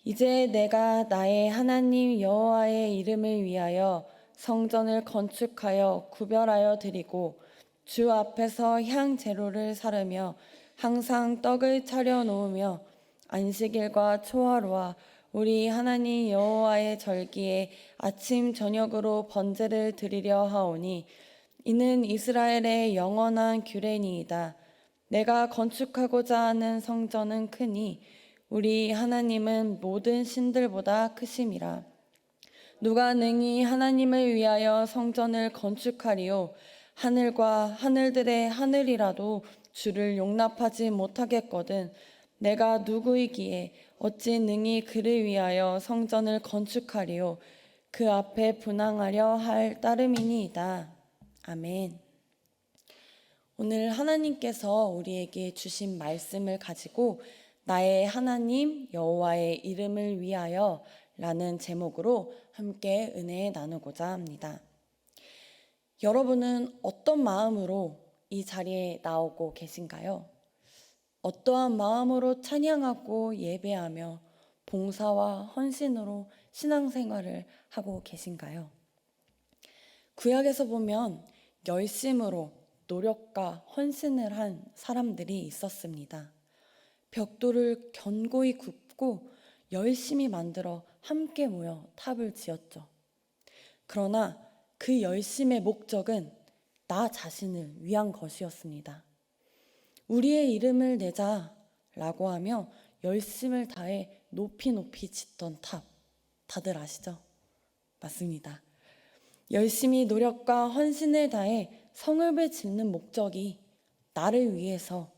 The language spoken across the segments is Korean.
이제 내가 나의 하나님 여호와의 이름을 위하여 성전을 건축하여 구별하여 드리고 주 앞에서 향 제로를 사르며 항상 떡을 차려 놓으며 안식일과 초하루와 우리 하나님 여호와의 절기에 아침 저녁으로 번제를 드리려 하오니 이는 이스라엘의 영원한 규례니이다. 내가 건축하고자 하는 성전은 크니 우리 하나님은 모든 신들보다 크심이라. 누가 능히 하나님을 위하여 성전을 건축하리요? 하늘과 하늘들의 하늘이라도 주를 용납하지 못하겠거든. 내가 누구이기에 어찌 능히 그를 위하여 성전을 건축하리요? 그 앞에 분향하려 할 따름이니이다. 아멘. 오늘 하나님께서 우리에게 주신 말씀을 가지고 나의 하나님 여호와의 이름을 위하여 라는 제목으로 함께 은혜 나누고자 합니다. 여러분은 어떤 마음으로 이 자리에 나오고 계신가요? 어떠한 마음으로 찬양하고 예배하며 봉사와 헌신으로 신앙생활을 하고 계신가요? 구약에서 보면 열심으로 노력과 헌신을 한 사람들이 있었습니다. 벽돌을 견고히 굽고 열심히 만들어 함께 모여 탑을 지었죠. 그러나 그 열심의 목적은 나 자신을 위한 것이었습니다. 우리의 이름을 내자라고 하며 열심을 다해 높이 높이 짓던 탑, 다들 아시죠? 맞습니다. 열심히 노력과 헌신을 다해 성읍을 짓는 목적이 나를 위해서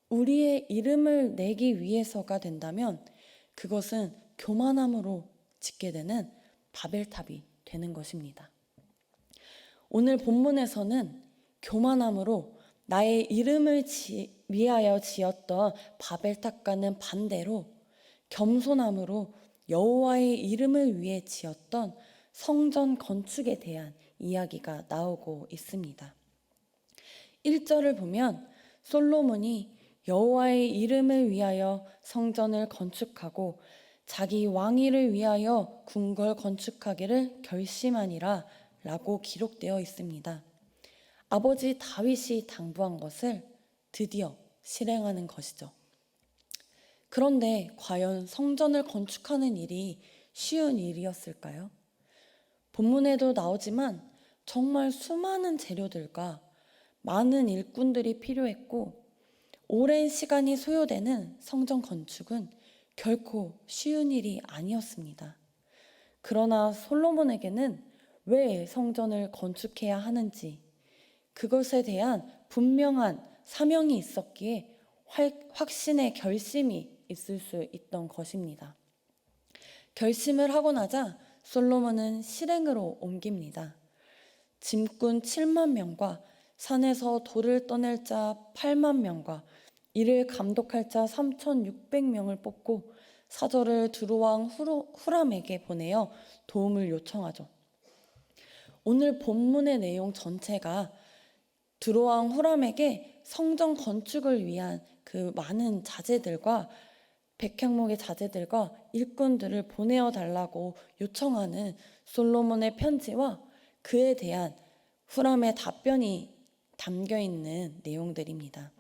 우리의 이름을 내기 위해서가 된다면 그것은 교만함으로 짓게 되는 바벨탑이 되는 것입니다. 오늘 본문에서는 교만함으로 나의 이름을 위하여 지었던 바벨탑과는 반대로 겸손함으로 여호와의 이름을 위해 지었던 성전 건축에 대한 이야기가 나오고 있습니다. 1절을 보면 솔로몬이 여호와의 이름을 위하여 성전을 건축하고 자기 왕위를 위하여 궁궐 건축하기를 결심하니라 라고 기록되어 있습니다. 아버지 다윗이 당부한 것을 드디어 실행하는 것이죠. 그런데 과연 성전을 건축하는 일이 쉬운 일이었을까요? 본문에도 나오지만 정말 수많은 재료들과 많은 일꾼들이 필요했고 오랜 시간이 소요되는 성전 건축은 결코 쉬운 일이 아니었습니다. 그러나 솔로몬에게는 왜 성전을 건축해야 하는지 그것에 대한 분명한 사명이 있었기에 확신의 결심이 있을 수 있던 것입니다. 결심을 하고 나자 솔로몬은 실행으로 옮깁니다. 짐꾼 7만 명과 산에서 돌을 떠낼 자 8만 명과 이를 감독할 자 3,600명을 뽑고 사절을 두루왕 후람에게 보내어 도움을 요청하죠. 오늘 본문의 내용 전체가 두루왕 후람에게 성전 건축을 위한 그 많은 자재들과 백향목의 자재들과 일꾼들을 보내어 달라고 요청하는 솔로몬의 편지와 그에 대한 후람의 답변이 담겨 있는 내용들입니다.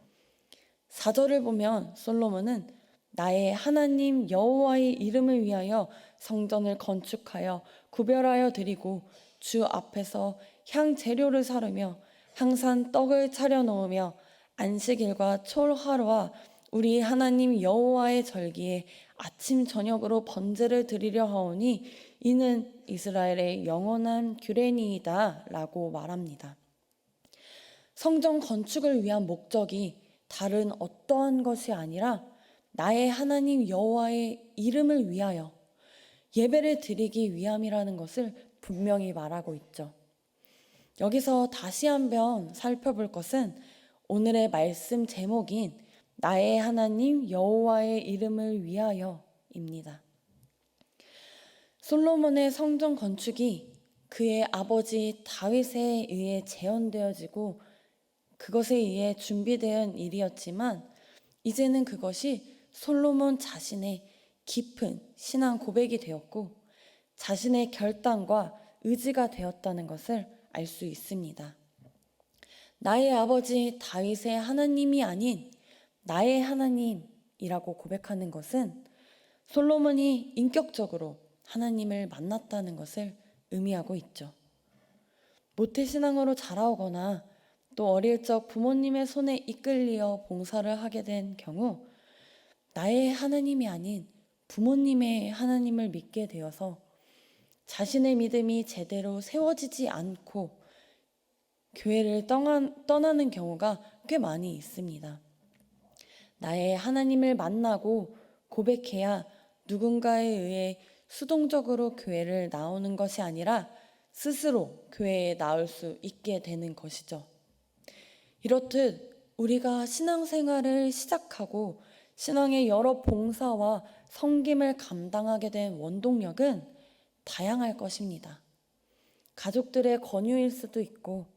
4절을 보면 솔로몬은 나의 하나님 여호와의 이름을 위하여 성전을 건축하여 구별하여 드리고 주 앞에서 향 재료를 사르며 항상 떡을 차려 놓으며 안식일과 초하루와 우리 하나님 여호와의 절기에 아침 저녁으로 번제를 드리려 하오니 이는 이스라엘의 영원한 규례니이다 라고 말합니다. 성전 건축을 위한 목적이 다른 어떠한 것이 아니라 나의 하나님 여호와의 이름을 위하여 예배를 드리기 위함이라는 것을 분명히 말하고 있죠. 여기서 다시 한번 살펴볼 것은 오늘의 말씀 제목인 나의 하나님 여호와의 이름을 위하여입니다. 솔로몬의 성전 건축이 그의 아버지 다윗에 의해 재현되어지고 그것에 의해 준비된 일이었지만 이제는 그것이 솔로몬 자신의 깊은 신앙 고백이 되었고 자신의 결단과 의지가 되었다는 것을 알 수 있습니다. 나의 아버지 다윗의 하나님이 아닌 나의 하나님이라고 고백하는 것은 솔로몬이 인격적으로 하나님을 만났다는 것을 의미하고 있죠. 모태신앙으로 자라오거나 또 어릴 적 부모님의 손에 이끌려 봉사를 하게 된 경우 나의 하나님이 아닌 부모님의 하나님을 믿게 되어서 자신의 믿음이 제대로 세워지지 않고 교회를 떠나는 경우가 꽤 많이 있습니다. 나의 하나님을 만나고 고백해야 누군가에 의해 수동적으로 교회를 나오는 것이 아니라 스스로 교회에 나올 수 있게 되는 것이죠. 이렇듯 우리가 신앙생활을 시작하고 신앙의 여러 봉사와 섬김을 감당하게 된 원동력은 다양할 것입니다. 가족들의 권유일 수도 있고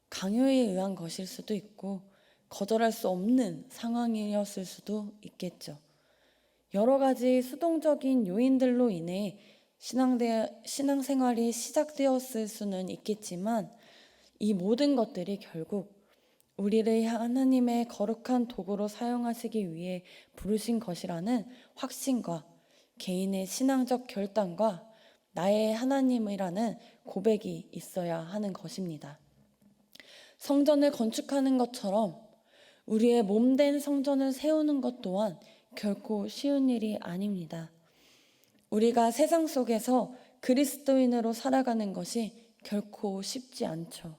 강요에 의한 것일 수도 있고 거절할 수 없는 상황이었을 수도 있겠죠. 여러 가지 수동적인 요인들로 인해 신앙생활이 시작되었을 수는 있겠지만 이 모든 것들이 결국 우리를 하나님의 거룩한 도구로 사용하시기 위해 부르신 것이라는 확신과 개인의 신앙적 결단과 나의 하나님이라는 고백이 있어야 하는 것입니다. 성전을 건축하는 것처럼 우리의 몸된 성전을 세우는 것 또한 결코 쉬운 일이 아닙니다. 우리가 세상 속에서 그리스도인으로 살아가는 것이 결코 쉽지 않죠.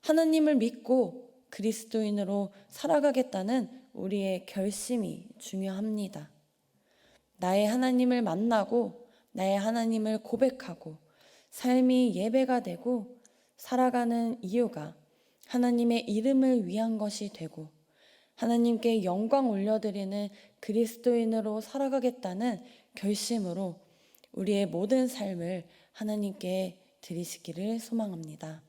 하나님을 믿고 그리스도인으로 살아가겠다는 우리의 결심이 중요합니다. 나의 하나님을 만나고 나의 하나님을 고백하고 삶이 예배가 되고 살아가는 이유가 하나님의 이름을 위한 것이 되고 하나님께 영광 올려드리는 그리스도인으로 살아가겠다는 결심으로 우리의 모든 삶을 하나님께 드리시기를 소망합니다.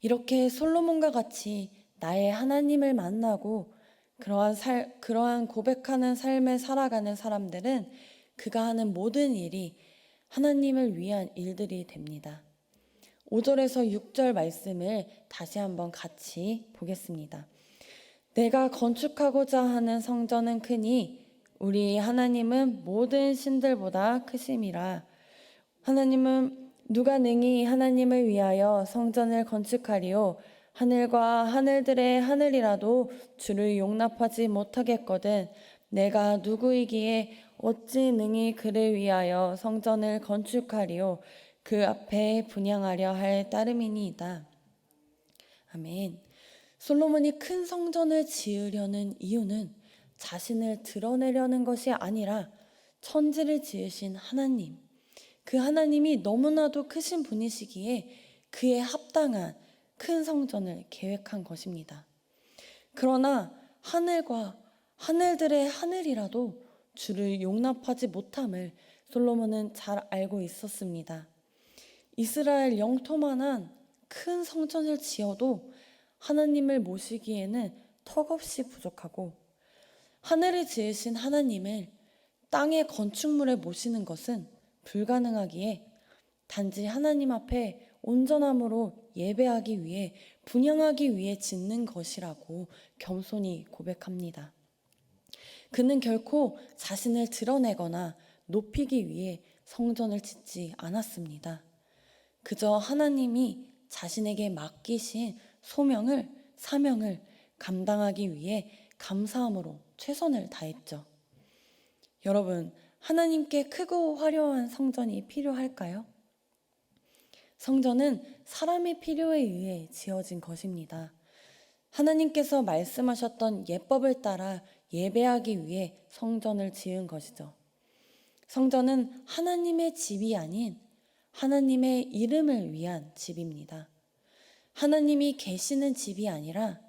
이렇게 솔로몬과 같이 나의 하나님을 만나고 그러한 고백하는 삶을 살아가는 사람들은 그가 하는 모든 일이 하나님을 위한 일들이 됩니다. 5절에서 6절 말씀을 다시 한번 같이 보겠습니다. 내가 건축하고자 하는 성전은 크니 우리 하나님은 모든 신들보다 크심이라. 하나님은 누가 능히 하나님을 위하여 성전을 건축하리요. 하늘과 하늘들의 하늘이라도 주를 용납하지 못하겠거든. 내가 누구이기에 어찌 능히 그를 위하여 성전을 건축하리요. 그 앞에 분향하려 할 따름이니이다. 아멘. 솔로몬이 큰 성전을 지으려는 이유는 자신을 드러내려는 것이 아니라 천지를 지으신 하나님, 그 하나님이 너무나도 크신 분이시기에 그에 합당한 큰 성전을 계획한 것입니다. 그러나 하늘과 하늘들의 하늘이라도 주를 용납하지 못함을 솔로몬은 잘 알고 있었습니다. 이스라엘 영토만한 큰 성전을 지어도 하나님을 모시기에는 턱없이 부족하고 하늘을 지으신 하나님을 땅의 건축물에 모시는 것은 불가능하기에 단지 하나님 앞에 온전함으로 예배하기 위해 분향하기 위해 짓는 것이라고 겸손히 고백합니다. 그는 결코 자신을 드러내거나 높이기 위해 성전을 짓지 않았습니다. 그저 하나님이 자신에게 맡기신 사명을 감당하기 위해 감사함으로 최선을 다했죠. 여러분, 하나님께 크고 화려한 성전이 필요할까요? 성전은 사람의 필요에 의해 지어진 것입니다. 하나님께서 말씀하셨던 예법을 따라 예배하기 위해 성전을 지은 것이죠. 성전은 하나님의 집이 아닌 하나님의 이름을 위한 집입니다. 하나님이 계시는 집이 아니라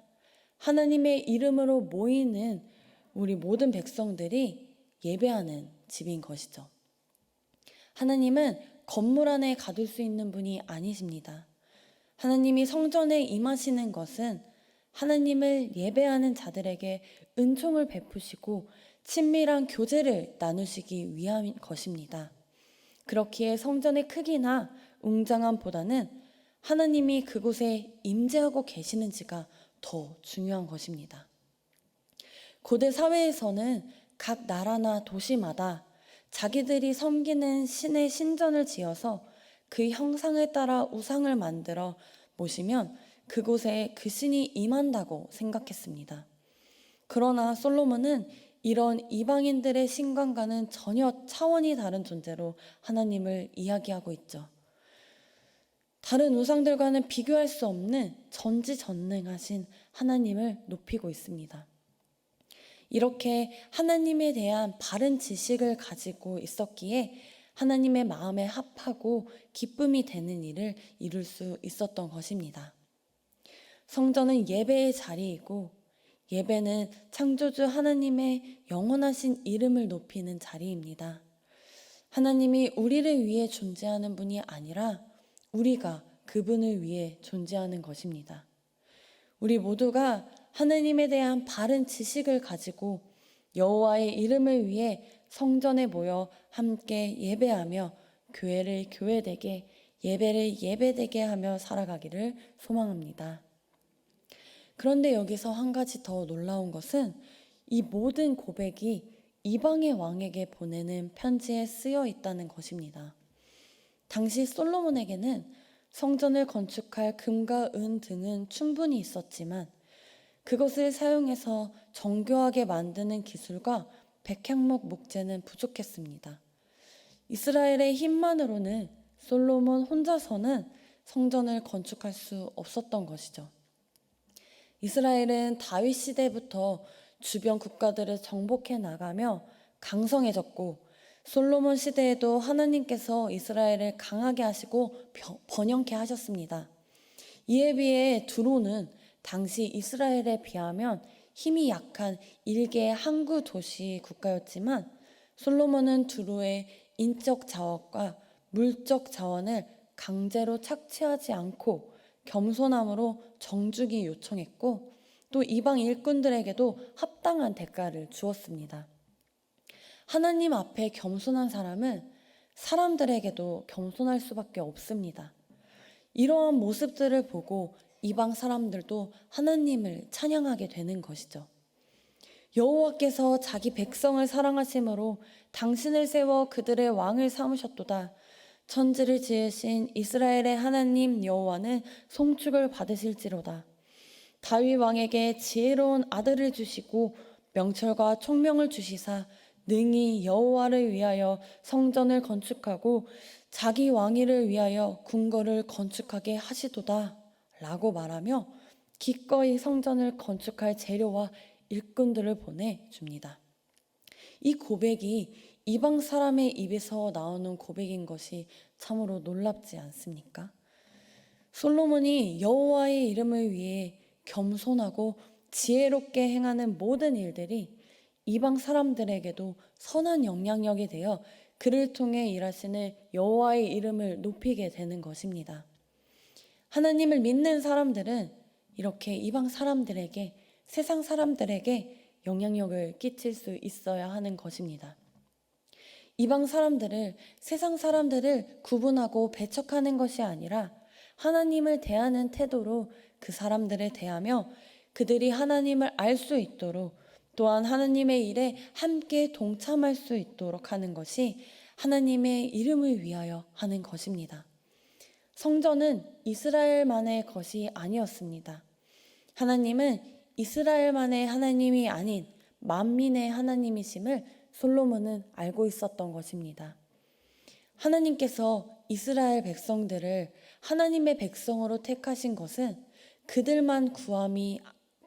하나님의 이름으로 모이는 우리 모든 백성들이 예배하는 집인 것이죠. 하나님은 건물 안에 가둘 수 있는 분이 아니십니다. 하나님이 성전에 임하시는 것은 하나님을 예배하는 자들에게 은총을 베푸시고 친밀한 교제를 나누시기 위함인 것입니다. 그렇기에 성전의 크기나 웅장함보다는 하나님이 그곳에 임재하고 계시는지가 더 중요한 것입니다. 고대 사회에서는 각 나라나 도시마다 자기들이 섬기는 신의 신전을 지어서 그 형상에 따라 우상을 만들어 모시면 그곳에 그 신이 임한다고 생각했습니다. 그러나 솔로몬은 이런 이방인들의 신관과는 전혀 차원이 다른 존재로 하나님을 이야기하고 있죠. 다른 우상들과는 비교할 수 없는 전지전능하신 하나님을 높이고 있습니다. 이렇게 하나님에 대한 바른 지식을 가지고 있었기에 하나님의 마음에 합하고 기쁨이 되는 일을 이룰 수 있었던 것입니다. 성전은 예배의 자리이고 예배는 창조주 하나님의 영원하신 이름을 높이는 자리입니다. 하나님이 우리를 위해 존재하는 분이 아니라 우리가 그분을 위해 존재하는 것입니다. 우리 모두가 하나님에 대한 바른 지식을 가지고 여호와의 이름을 위해 성전에 모여 함께 예배하며 교회를 교회되게, 예배를 예배되게 하며 살아가기를 소망합니다. 그런데 여기서 한 가지 더 놀라운 것은 이 모든 고백이 이방의 왕에게 보내는 편지에 쓰여 있다는 것입니다. 당시 솔로몬에게는 성전을 건축할 금과 은 등은 충분히 있었지만 그것을 사용해서 정교하게 만드는 기술과 백향목 목재는 부족했습니다. 이스라엘의 힘만으로는 솔로몬 혼자서는 성전을 건축할 수 없었던 것이죠. 이스라엘은 다윗 시대부터 주변 국가들을 정복해 나가며 강성해졌고 솔로몬 시대에도 하나님께서 이스라엘을 강하게 하시고 번영케 하셨습니다. 이에 비해 두로는 당시 이스라엘에 비하면 힘이 약한 일개 항구 도시 국가였지만 솔로몬은 두로의 인적 자원과 물적 자원을 강제로 착취하지 않고 겸손함으로 정주기 요청했고 또 이방 일꾼들에게도 합당한 대가를 주었습니다. 하나님 앞에 겸손한 사람은 사람들에게도 겸손할 수밖에 없습니다. 이러한 모습들을 보고 이방 사람들도 하나님을 찬양하게 되는 것이죠. 여호와께서 자기 백성을 사랑하심으로 당신을 세워 그들의 왕을 삼으셨도다. 천지를 지으신 이스라엘의 하나님 여호와는 송축을 받으실지로다. 다윗 왕에게 지혜로운 아들을 주시고 명철과 총명을 주시사 능히 여호와를 위하여 성전을 건축하고 자기 왕위를 위하여 궁궐을 건축하게 하시도다 라고 말하며 기꺼이 성전을 건축할 재료와 일꾼들을 보내줍니다. 이 고백이 이방 사람의 입에서 나오는 고백인 것이 참으로 놀랍지 않습니까? 솔로몬이 여호와의 이름을 위해 겸손하고 지혜롭게 행하는 모든 일들이 이방 사람들에게도 선한 영향력이 되어 그를 통해 일하시는 여호와의 이름을 높이게 되는 것입니다. 하나님을 믿는 사람들은 이렇게 이방 사람들에게, 세상 사람들에게 영향력을 끼칠 수 있어야 하는 것입니다. 이방 사람들을, 세상 사람들을 구분하고 배척하는 것이 아니라 하나님을 대하는 태도로 그 사람들을 대하며 그들이 하나님을 알 수 있도록 또한 하나님의 일에 함께 동참할 수 있도록 하는 것이 하나님의 이름을 위하여 하는 것입니다. 성전은 이스라엘만의 것이 아니었습니다. 하나님은 이스라엘만의 하나님이 아닌 만민의 하나님이심을 솔로몬은 알고 있었던 것입니다. 하나님께서 이스라엘 백성들을 하나님의 백성으로 택하신 것은 그들만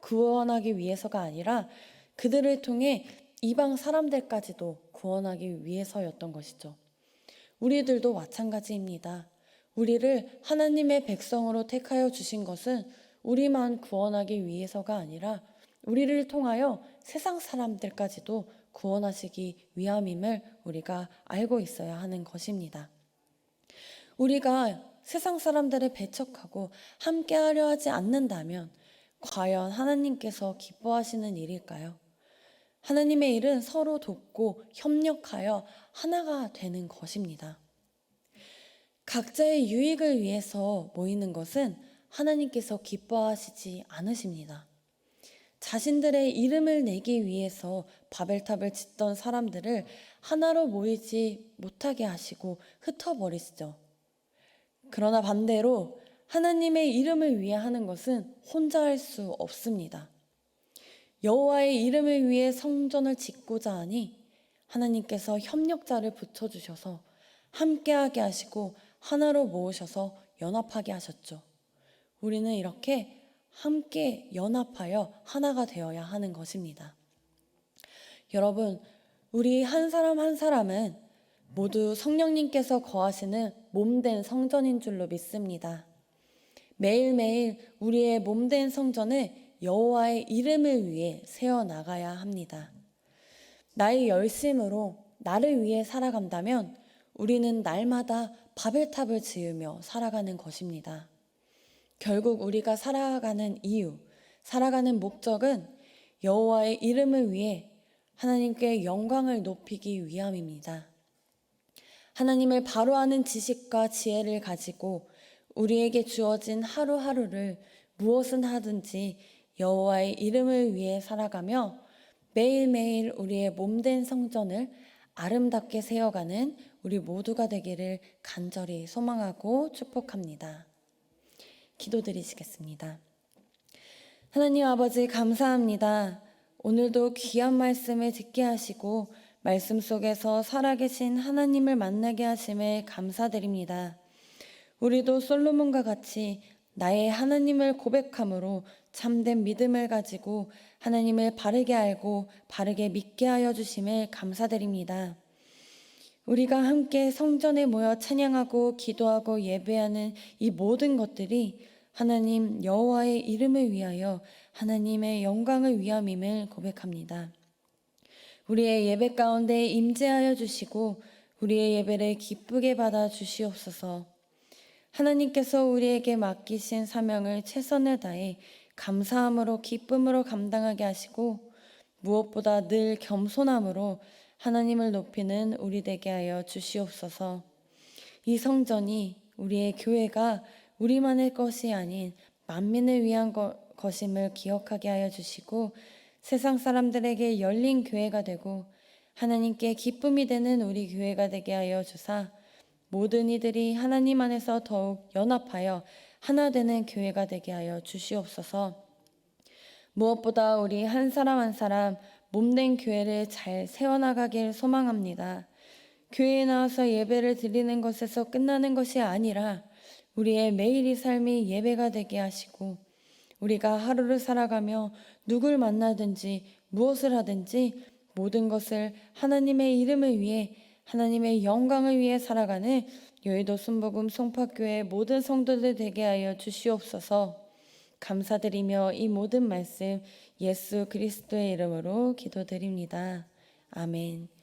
구원하기 위해서가 아니라 그들을 통해 이방 사람들까지도 구원하기 위해서였던 것이죠. 우리들도 마찬가지입니다. 우리를 하나님의 백성으로 택하여 주신 것은 우리만 구원하기 위해서가 아니라 우리를 통하여 세상 사람들까지도 구원하시기 위함임을 우리가 알고 있어야 하는 것입니다. 우리가 세상 사람들을 배척하고 함께하려 하지 않는다면 과연 하나님께서 기뻐하시는 일일까요? 하나님의 일은 서로 돕고 협력하여 하나가 되는 것입니다. 각자의 유익을 위해서 모이는 것은 하나님께서 기뻐하시지 않으십니다. 자신들의 이름을 내기 위해서 바벨탑을 짓던 사람들을 하나로 모이지 못하게 하시고 흩어버리시죠. 그러나 반대로 하나님의 이름을 위해 하는 것은 혼자 할 수 없습니다. 여호와의 이름을 위해 성전을 짓고자 하니 하나님께서 협력자를 붙여주셔서 함께하게 하시고 하나로 모으셔서 연합하게 하셨죠. 우리는 이렇게 함께 연합하여 하나가 되어야 하는 것입니다. 여러분, 우리 한 사람 한 사람은 모두 성령님께서 거하시는 몸된 성전인 줄로 믿습니다. 매일매일 우리의 몸된 성전을 여호와의 이름을 위해 세워나가야 합니다. 나의 열심으로 나를 위해 살아간다면 우리는 날마다 바벨탑을 지으며 살아가는 것입니다. 결국 우리가 살아가는 이유, 살아가는 목적은 여호와의 이름을 위해 하나님께 영광을 높이기 위함입니다. 하나님을 바로 아는 지식과 지혜를 가지고 우리에게 주어진 하루하루를 무엇은 하든지 여호와의 이름을 위해 살아가며 매일매일 우리의 몸된 성전을 아름답게 세워가는 우리 모두가 되기를 간절히 소망하고 축복합니다. 기도드리시겠습니다. 하나님 아버지 감사합니다. 오늘도 귀한 말씀을 듣게 하시고 말씀 속에서 살아계신 하나님을 만나게 하심에 감사드립니다. 우리도 솔로몬과 같이 나의 하나님을 고백함으로 참된 믿음을 가지고 하나님을 바르게 알고 바르게 믿게 하여 주심을 감사드립니다. 우리가 함께 성전에 모여 찬양하고 기도하고 예배하는 이 모든 것들이 하나님 여호와의 이름을 위하여 하나님의 영광을 위함임을 고백합니다. 우리의 예배 가운데 임재하여 주시고 우리의 예배를 기쁘게 받아 주시옵소서. 하나님께서 우리에게 맡기신 사명을 최선을 다해 감사함으로 기쁨으로 감당하게 하시고 무엇보다 늘 겸손함으로 하나님을 높이는 우리 되게 하여 주시옵소서. 이 성전이 우리의 교회가 우리만의 것이 아닌 만민을 위한 것임을 기억하게 하여 주시고 세상 사람들에게 열린 교회가 되고 하나님께 기쁨이 되는 우리 교회가 되게 하여 주사 모든 이들이 하나님 안에서 더욱 연합하여 하나 되는 교회가 되게 하여 주시옵소서. 무엇보다 우리 한 사람 한 사람 몸된 교회를 잘 세워나가길 소망합니다. 교회에 나와서 예배를 드리는 것에서 끝나는 것이 아니라 우리의 매일의 삶이 예배가 되게 하시고 우리가 하루를 살아가며 누굴 만나든지 무엇을 하든지 모든 것을 하나님의 이름을 위해 하나님의 영광을 위해 살아가는 여의도 순복음 송파교회 모든 성도들 되게 하여 주시옵소서. 감사드리며 이 모든 말씀 예수 그리스도의 이름으로 기도드립니다. 아멘.